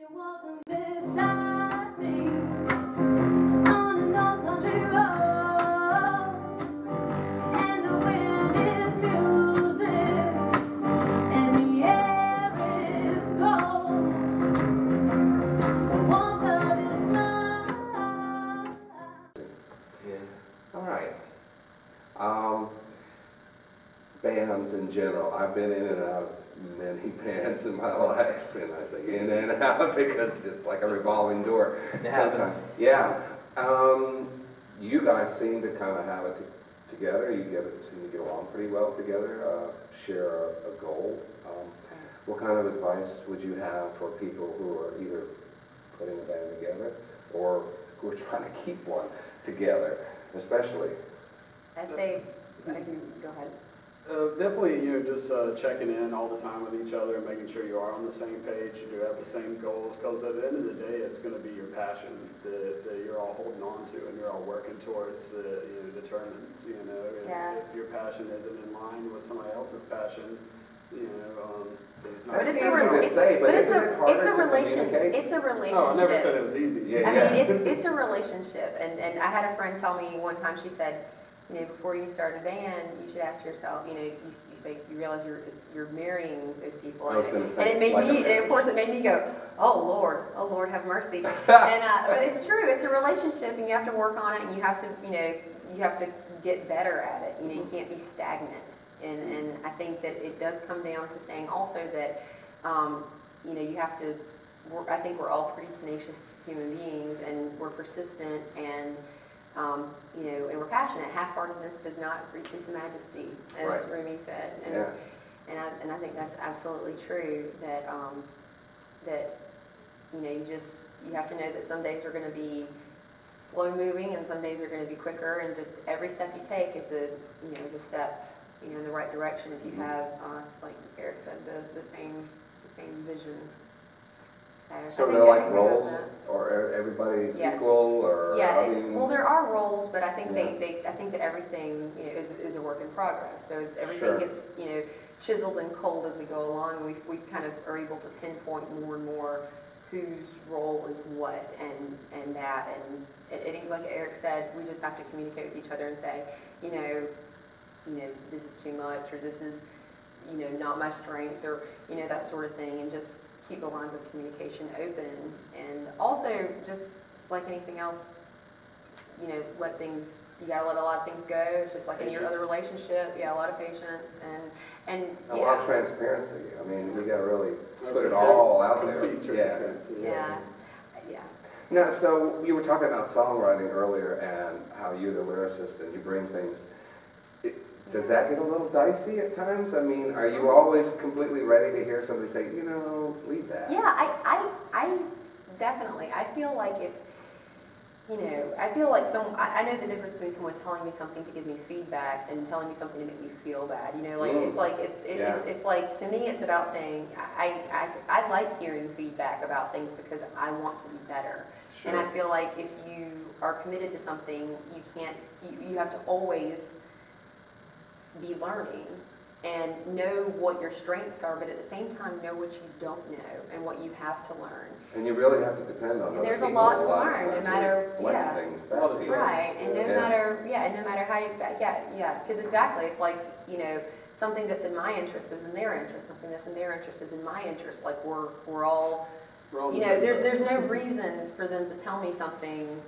You're walking beside me on an old country road, and the wind is music, and the air is gold. The warmth of your smile. Yeah. All right. Bands in general. I've been in and out of many bands in my life, and I say in and out because it's like a revolving door. Sometimes. Yeah. You guys seem to kind of have it together. You seem to get along pretty well together. Share a goal. What kind of advice would you have for people who are either putting a band together or who are trying to keep one together, especially? I'd say, I can go ahead. Definitely, just checking in all the time with each other and making sure you are on the same page, you do have the same goals, because at the end of the day, it's going to be your passion that you're all holding on to and you're all working towards that determines, Yeah. if your passion isn't in line with somebody else's passion, it's not. But it's easy to say, but isn't it harder to communicate? It's a relationship. Oh, I never said it was easy. Yeah, I mean, it's a relationship, and I had a friend tell me one time, she said, before you start a band, you should ask yourself, you realize you're marrying those people. I was going to say, and it made me, and of course it made me go, oh Lord, have mercy. But it's true, it's a relationship, and you have to work on it, and you have to get better at it. You can't be stagnant. And I think that it does come down to saying also that, you have to. I think we're all pretty tenacious human beings, and we're persistent, and and we're passionate. Half-heartedness does not reach into majesty, as Right. Rumi said. And, Yeah. and I think that's absolutely true. That you have to know that some days are going to be slow-moving, and some days are going to be quicker. And just every step you take is a step in the right direction. If you have, like Eric said, the same vision. So they're like roles, or everybody's equal, or well, there are roles, but I think I think that everything is a work in progress. So everything gets chiseled and culled as we go along. And we kind of are able to pinpoint more and more whose role is what, and like Eric said, we just have to communicate with each other and say, this is too much, or this is not my strength, or that sort of thing, and just keep the lines of communication open. And also, just like anything else, you gotta let a lot of things go. It's just like any other relationship. Yeah, a lot of patience and a lot of transparency. I mean, we gotta really put it all out there. Complete transparency. Yeah. Now, so you were talking about songwriting earlier and how you're the lyricist and you bring things. Does that get a little dicey at times? I mean, are you always completely ready to hear somebody say, leave that? Yeah, I definitely. I feel like I know the difference between someone telling me something to give me feedback and telling me something to make me feel bad. It's like, to me, it's about saying, I like hearing feedback about things because I want to be better. Sure. And I feel like if you are committed to something, you have to always be learning and know what your strengths are, but at the same time know what you don't know and what you have to learn. And you really have to depend on other there's people a lot to of learn, no matter things back to you. Right, and no matter how you because exactly, it's like something that's in my interest is in their interest, something that's in their interest is in my interest. Like we're all there's no reason for them to tell me something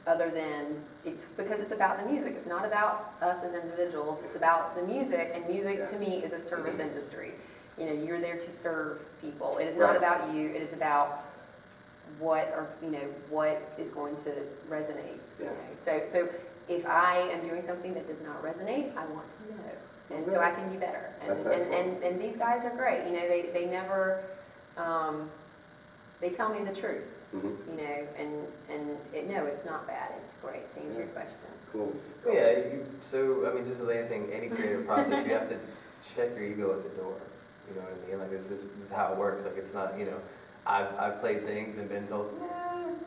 other than it's because it's about the music. It's not about us as individuals. It's about the music, and music to me is a service industry. You're there to serve people. It is not about you. It is about what is going to resonate. So if I am doing something that does not resonate, I want to know, and so I can be better. And these guys are great. They never they tell me the truth. No, it's not bad. It's great, to answer your question. Cool. Well, yeah, I mean, just with any creative process, you have to check your ego at the door. You know what I mean? Like, this is how it works. Like, it's not, I've played things and been told,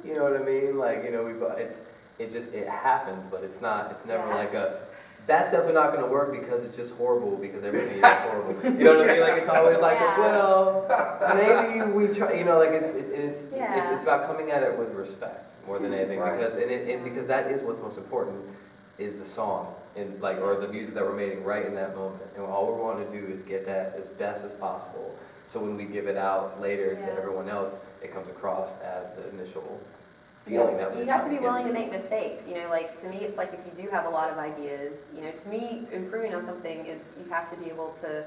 you know what I mean? Like, it happens, but it's never like that's definitely not going to work because it's just horrible because everything is horrible. You know what I mean? Like it's always like, Yeah. well, maybe we try. You know, like it's about coming at it with respect more than anything Right. because that is what's most important is the song and like or the music that we're making right in that moment. And all we want to do is get that as best as possible. So when we give it out later to everyone else, it comes across as the initial feeling that we're You have to be willing to get make mistakes, you know, like to me it's like if you do have a lot of ideas, you know, to me improving on something is you have to be able to,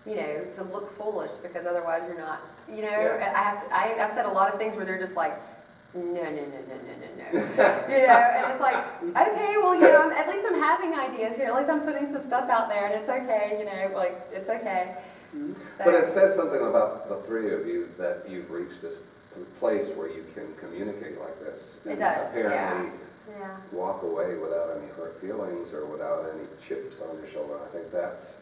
you know, to look foolish because otherwise you're not, you know, Yeah. I've said a lot of things where they're just like, no, you know, and it's like, okay, well, you know, at least I'm having ideas here, at least I'm putting some stuff out there and it's okay, you know, like, it's okay. So, But it says something about the three of you that you've reached this place where you can communicate like this. It And does, apparently yeah. walk away without any hurt feelings or without any chips on your shoulder. I think that's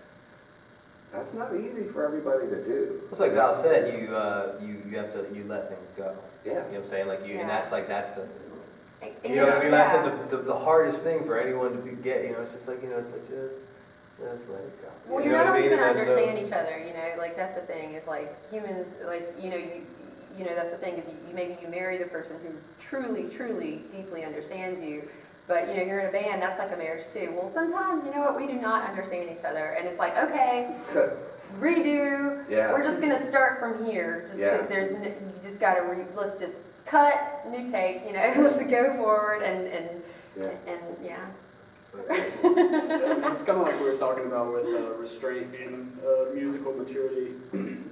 not easy for everybody to do. It's like Val said, you have to let things go. Yeah. You know what I'm saying? Like you, and Yeah. that's the. And You know what I mean? That's yeah. like the hardest thing for anyone to get. You know, it's just like it's like just let it go. Well, You you're know not what I always mean? going to And that's, understand each other, you know, like that's the thing is like humans, like, you know, that's the thing is maybe you marry the person who truly, truly, deeply understands you, but, you know, you're in a band, that's like a marriage too. Well, sometimes, you know what, we do not understand each other, and it's like, okay, redo, Yeah. we're just going to start from here, just Yeah. because you just got to, let's just cut, new take, you know, let's go forward, and yeah. It's kind of like we were talking about with restraint being musical maturity,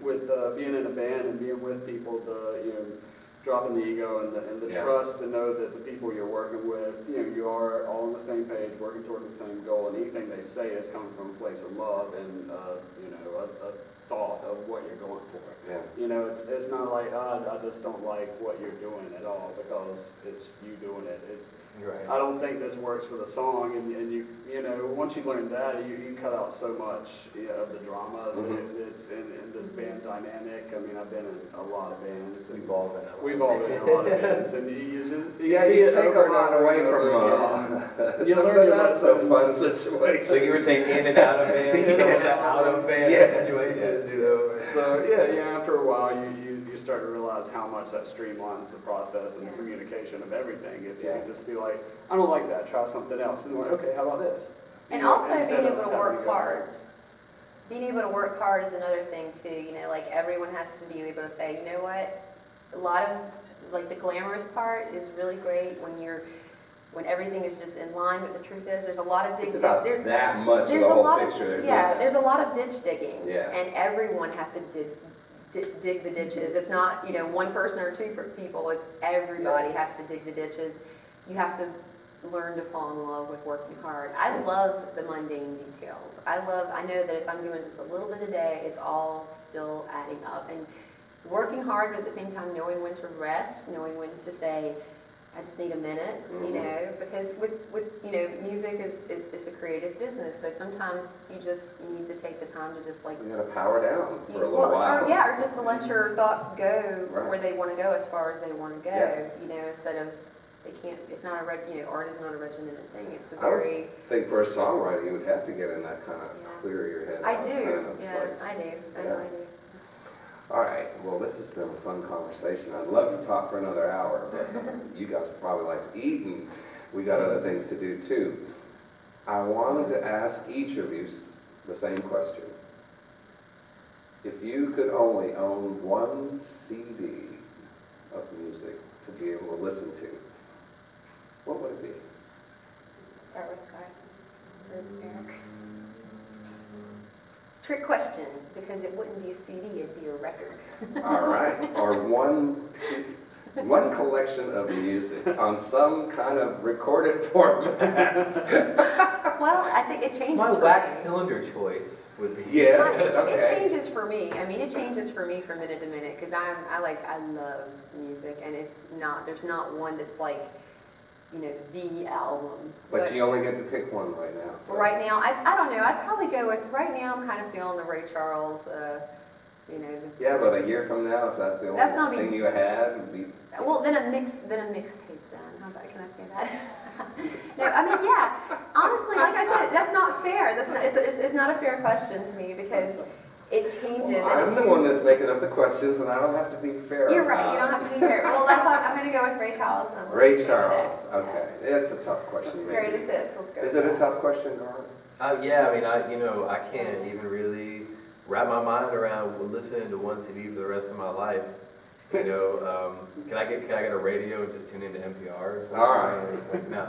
with being in a band and being with people, dropping the ego and the Yeah. trust to know that the people you're working with, you are all on the same page, working toward the same goal, and anything they say is coming from a place of love and a thought of what you're going for. Yeah. You know, it's not like I just don't like what you're doing at all because it's you doing it. It's You're right. I don't think this works for the song, and you know once you learn that you cut out so much of the drama that's in the band dynamic. I mean, I've been in a lot of bands. And We've all been. We've all been in a lot of bands, and you just You see it take over a and lot over away and from over again. You some of learn the your not so fun lessons. situations. So you were saying in and out of bands, Yes. out of band Yes. situations, you know. So yeah, after a while you start to realize how much that streamlines the process and the communication of everything. If you Yeah. can just be like, I don't like that, try something else. And they're like, okay, how about this? And You know, also instead being of able to having work go- hard. Being able to work hard is another thing too, you know, like everyone has to be able to say, you know what, a lot of, like the glamorous part is really great when everything is just in line with the truth is. There's a lot of It's about there's that much of there's the a whole lot picture. of, isn't yeah, it? there's a lot of ditch digging. Yeah. And everyone has to dig the ditches. It's not, you know, one person or two people, it's everybody has to dig the ditches. You have to learn to fall in love with working hard. I love the mundane details. I know that if I'm doing just a little bit a day, it's all still adding up. And working hard, but at the same time knowing when to rest, knowing when to say, I just need a minute, you know, because with you know, music is a creative business, so sometimes you need to take the time to just like You gotta power down for a little while. or just to let your thoughts go Right. where they want to go as far as they want to go. Yeah. You know, instead of it's not art is not a regimented thing. It's a I would very think for a songwriter, you would have to get in that kind of clear your head. I out do, kind of yeah, place. I do. I know Yeah. I do. All right, well, this has been a fun conversation. I'd love to talk for another hour, but you guys would probably like to eat, and we got other things to do too. I wanted to ask each of you the same question. If you could only own one CD of music to be able to listen to, what would it be? Start with Garth. Trick question, because it wouldn't be a CD, it'd be a record. All right, or one collection of music on some kind of recorded format. Well, I think it changes My for wax me. cylinder choice would be. Yes. It Okay. changes for me. I mean, it changes for me from minute to minute because I love music, and there's not one that's like, you know, the album. But you only get to pick one right now. So. Right now, I don't know. I'd probably go with, right now I'm kind of feeling the Ray Charles, you know. Yeah, but a year from now, if that's the That's gonna only be- thing you had, would be. Well, then a mixtape then. How about, can I say that? No, I mean, yeah. honestly, like I said, that's not fair. That's not, it's not a fair question to me because it changes. Well, I'm the one that's making up the questions, and I don't have to be fair. You're right. You don't have to be fair. Well, that's why I'm going to go with Ray Charles. Ray Charles. Okay, it's a tough question. Maybe. Greatest hits. Let's go. Is it a tough question, Garth? Yeah, I mean, I can't even really wrap my mind around listening to one CD for the rest of my life. You know, can I get a radio and just tune into NPR or something? All right. It's like, no.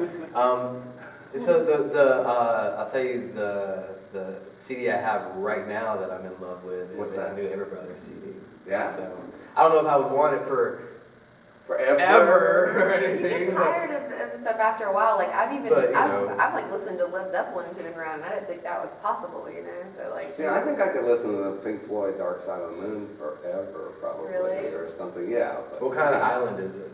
So I'll tell you the CD I have right now that I'm in love with is the new Ever Brothers CD. Yeah. So I don't know if I would want it forever or You anything. get tired of stuff after a while. Like I've like listened to Led Zeppelin to the ground, and I didn't think that was possible, you know. So like. See, I think I could listen to the Pink Floyd Dark Side of the Moon forever, probably, Really? or something. Yeah. But, What kind of island is it?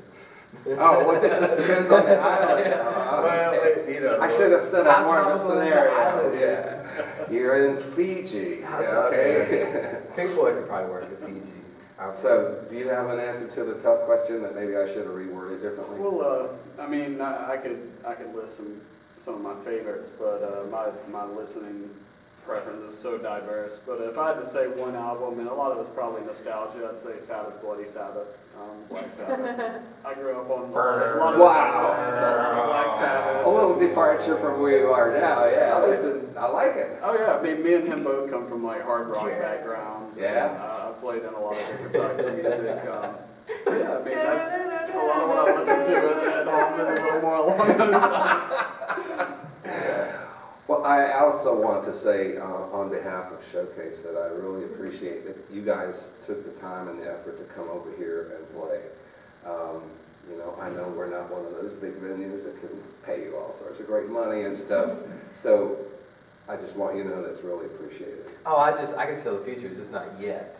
Oh, well, it just depends on the island. Well, you know, I should have said that more of a tropical is the scenario. island? Yeah. You're in Fiji. How Yeah, tough, okay. Pink Floyd could probably work at Fiji. So, do you have an answer to the tough question that maybe I should have reworded differently? Well, I mean, I could list some of my favorites, but my listening preference is so diverse. But if I had to say one album, and a lot of it's probably nostalgia, I'd say Sabbath, Bloody Sabbath, Black Sabbath. I grew up on a lot of Black Sabbath. A little departure from where you are now, yeah. I like it. Oh yeah, I mean, me and him both come from like hard rock backgrounds. Yeah. And, I played in a lot of different types of music. Yeah, I mean, that's a lot of what I listen to at home is a little more along those lines. Well, I also want to say on behalf of Showcase that I really appreciate that you guys took the time and the effort to come over here and play. You know, I know we're not one of those big venues that can pay you all sorts of great money and stuff. So I just want you to know that's really appreciated. Oh, I can see the future, just not yet.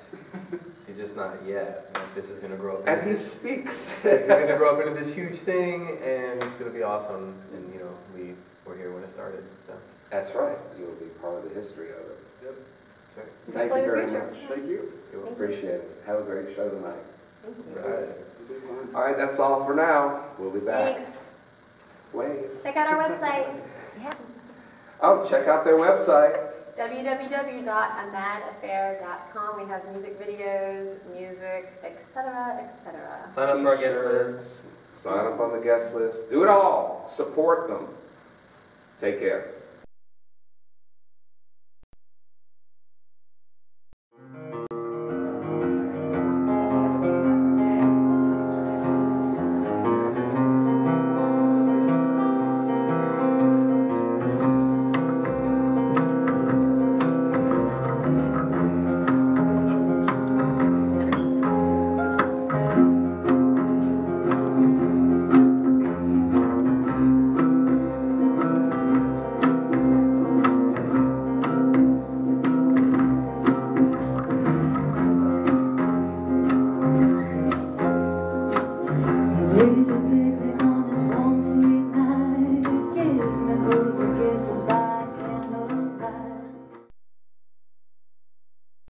See, just not yet. Like, this is going to grow up. And he speaks. This is going to grow up into this huge thing, and it's going to be awesome. And you know, we were here when it started. So That's right. You'll be part of the history of it. Yep. that's right. Thank you very much. Thank you. We appreciate it. Have a great show tonight. Thank you. All right. All right, that's all for now. We'll be back. Thanks. Wave. Check out our website. Yeah. Oh, check out their website. www.amadaffair.com. We have music videos, music, etc., etc. Sign up for our guest T-shirts, list. Sign up on the guest list. Do it all. Support them. Take care.